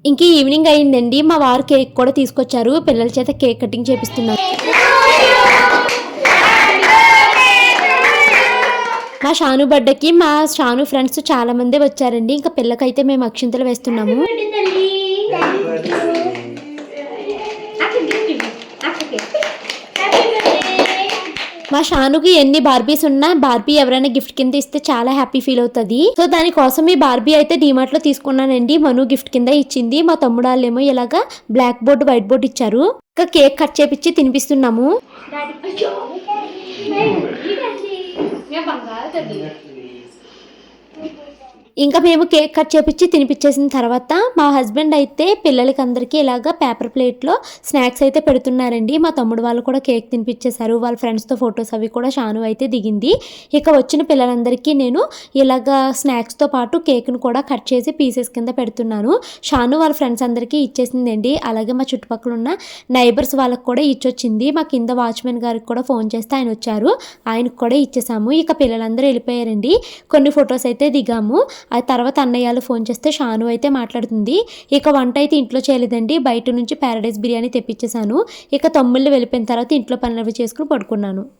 ఇంక ఈవినింగ్ అయిందండి, మా వారు కేక్ కూడా తీసుకొచ్చారు. పిల్లల చేత కేక్ కటింగ్ చేపిస్తున్నారు. మా షాను బర్త్డేకి మా షాను ఫ్రెండ్స్ చాలా మంది వచ్చారండి. ఇంకా పిల్లకైతే మేము అక్షింతలు వేస్తున్నాము. మా షానుకి ఎన్ని బార్బీస్ ఉన్నా బార్బీ ఎవరైనా గిఫ్ట్ కింద ఇస్తే చాలా హ్యాపీ ఫీల్ అవుతుంది. సో దానికోసం ఈ బార్బీ అయితే డిమార్ట్ లో తీసుకున్నానండి. మను గిఫ్ట్ కింద ఇచ్చింది. మా తమ్ముడు వాళ్ళేమో ఇలాగా బ్లాక్ బోర్డ్ వైట్ బోర్డ్ ఇచ్చారు. ఇంకా కేక్ కట్ చేపించి తినిపిస్తున్నాము. ఇంకా మేము కేక్ కట్ చేపించి తినిపించేసిన తర్వాత మా హస్బెండ్ అయితే పిల్లలకి అందరికీ ఇలాగా పేపర్ ప్లేట్లో స్నాక్స్ అయితే పెడుతున్నారండి. మా తమ్ముడు వాళ్ళు కూడా కేక్ తినిపించేశారు. వాళ్ళ ఫ్రెండ్స్తో ఫొటోస్ అవి కూడా షాను అయితే దిగింది. ఇక వచ్చిన పిల్లలందరికీ నేను ఇలాగా స్నాక్స్తో పాటు కేక్ను కూడా కట్ చేసి పీసెస్ కింద పెడుతున్నాను. షాను వాళ్ళ ఫ్రెండ్స్ అందరికీ ఇచ్చేసిందండి. అలాగే మా చుట్టుపక్కల ఉన్న నైబర్స్ వాళ్ళకి కూడా ఇచ్చొచ్చింది. మా కింద వాచ్మెన్ గారికి కూడా ఫోన్ చేస్తే ఆయన వచ్చారు, ఆయనకు కూడా ఇచ్చేసాము. ఇక పిల్లలందరూ వెళ్ళిపోయారండి. కొన్ని ఫొటోస్ అయితే దిగాము. ఆ తర్వాత అన్నయ్యలు ఫోన్ చేస్తే షాను అయితే మాట్లాడుతుంది. ఇక వంట అయితే ఇంట్లో చేయలేదండి, బయట నుంచి ప్యారడైజ్ బిర్యానీ తెప్పించేశాను. ఇక తమ్ముళ్ళు వెళ్ళిపోయిన తర్వాత ఇంట్లో పనులు అవి చేసుకుని పడుకున్నాను.